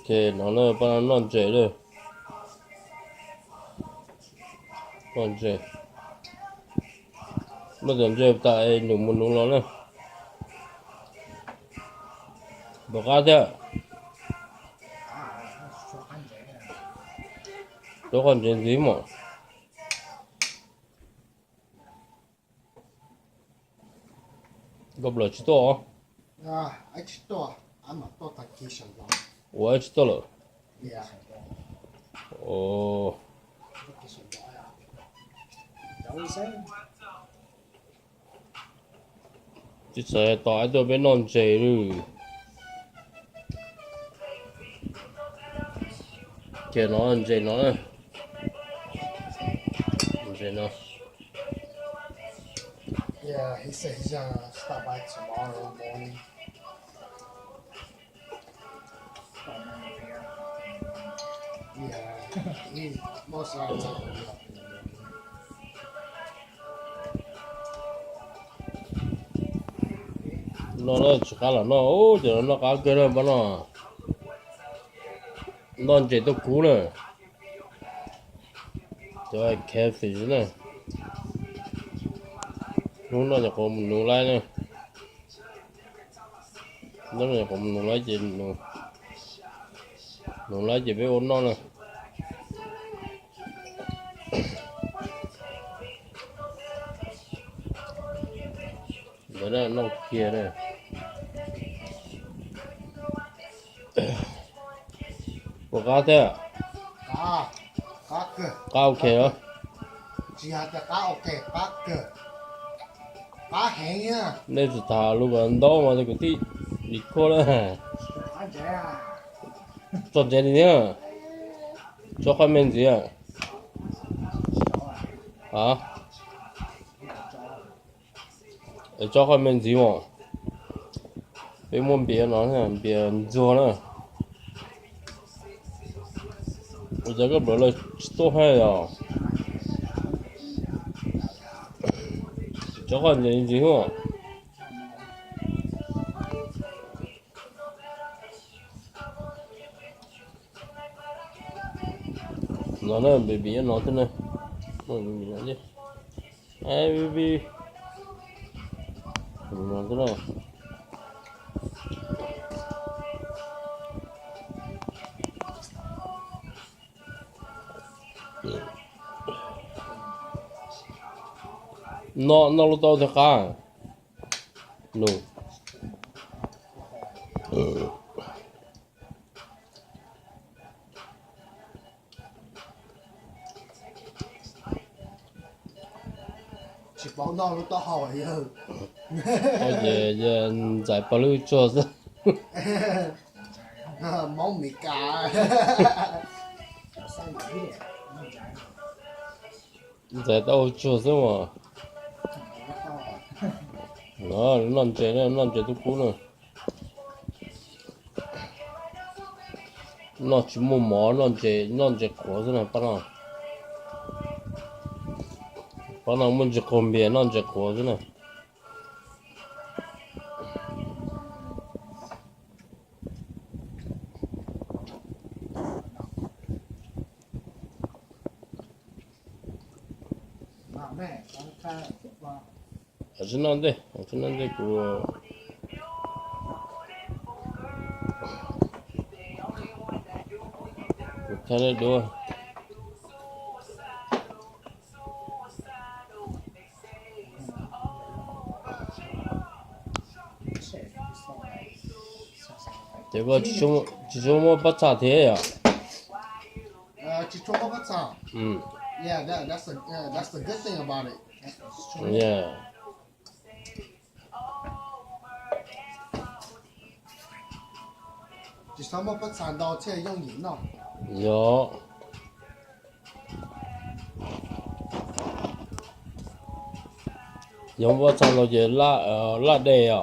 Thì nó là bằng non trẻ rồi. Non trẻ. Mà dần trẻ tại nhung một nung nó nè. Bỏ cá thế. Đó còn chuyện gì mà. Gặp lại chứ to. I just thought I'm not thought like he should go. Ủa chứ to rồi. Yeah. Ồ. He should go. That what he said? Chứ sẽ tỏi tôi bên non trẻ rồi. Kìa nó ăn trẻ nó nè. Ăn trẻ nó. Yeah, he said he's gonna stop by tomorrow morning. Yeah, he most of the time will be up in the morning. Nó chỉ cá là nó ô giờ nó cá kia nó nó non trẻ tôi cú nè. Cho ai catfish nè. Nó là có một nụ lai nè. Nó là có một nụ lai gì nụ lai gì với ôn nó nè. Đó là nó kia nè. Có cá thế à? Cá cơ. Cá ok hả? Chỉ hạt cá ok, cá cơ. Cá hẹn nha. Nên chỉ thả lúc ăn đó mà cái tí đi cô đó. Cá trẻ à. Cho trẻ đi nhá. Cho khoai men gì à? Hả? Để cho khoai men gì mà? Cái món bia nó nè, bia rùa nè. Bây giờ cái bữa là tốt hay à? Cho khoai men gì không? Nó nè, baby nó thế này. Nó baby nó chứ. Hey baby. Nó thế nào? Nó lúc tao thì cá. No. Chỉ bảo nó lúc đó hỏi rồi. Giờ giải bao nhiêu cho ra. Món mì cá. Giải tao cho ra mà. Nó non trẻ tôi cú nè. Nó chỉ mua mỏ non trẻ khó thế này bắt nào muốn chỉ còn bia non trẻ khó thế này. Mẹ, con ta vào. Ở trên non đây của cái này đua. Thế có chỉ cho mua bắt trả thế à? Chỉ cho một bát. Yeah, that's the good thing about it. Yeah. Chỉ cho một bát sản đó chỉ dùng yến đó. Có. Dùng bắt trả nó chỉ là đây à?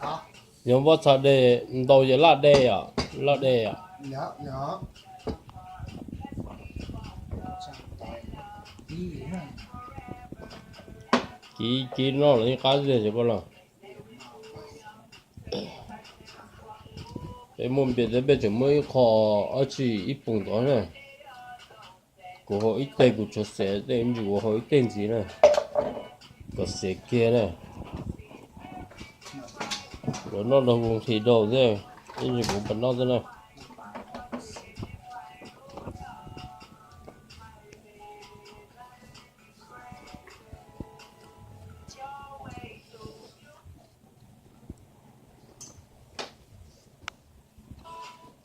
Hả? Dùng bắt trả đây đâu chỉ là đây à? Là đây à? Dạ. Kỹ nó là cái gì chứ bao lâu? Bé môn biệt đấy bé chỉ mới khó ở chỉ ít bụng đó nè. Của họ ít tay của cho xe đây em chỉ của họ ít tên gì nè. Có xe kia nè. Rồi nó đâu cũng thì đâu thế. Em chỉ của bận nó thế nè.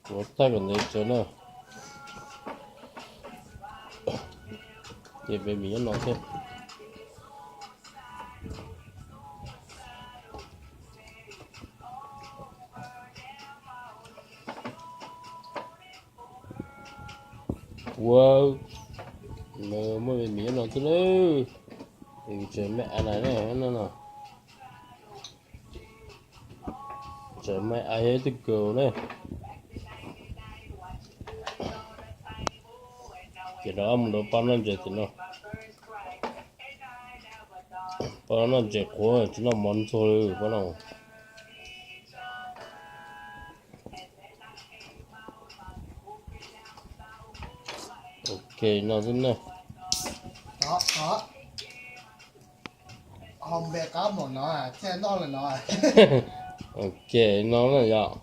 Của tay còn đấy chứ nè. Để bé mình nó thêm. Wow, mà bé mình nó thế nữa. Thì chơi mẹ này nè, nó nè. Chơi mẹ ai hết từ cầu nè. Cái đó mình đâu bao năm chơi thì nó. Bao năm chơi quá, chỉ nó món thôi, bao năm. Ok, nó thế này. Có. Hồng bè cá một nó à, xe nó là nó à. Ok, nó là vậy.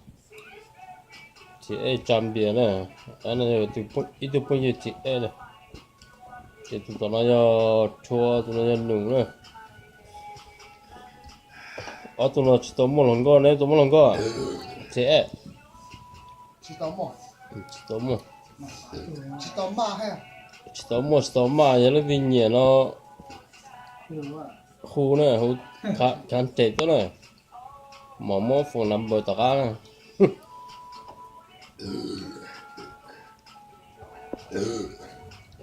Chị ấy chăm bia này, anh này ít được bao nhiêu chị ấy này. Chị tụi nó cho chua, tụi nó cho nướng này. Tụi nó chỉ tôm một lần con này, tôm một lần con. Chị ấy. Chỉ tóm một. Chỉ tôm một. Chỉ tóm ba hay à? Chỉ tôm mà, giờ nó vì nhẹ nó khu này, khu khán chết đó này. Mỏ phụ nằm bờ tạc á này.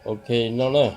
Ok, nó này.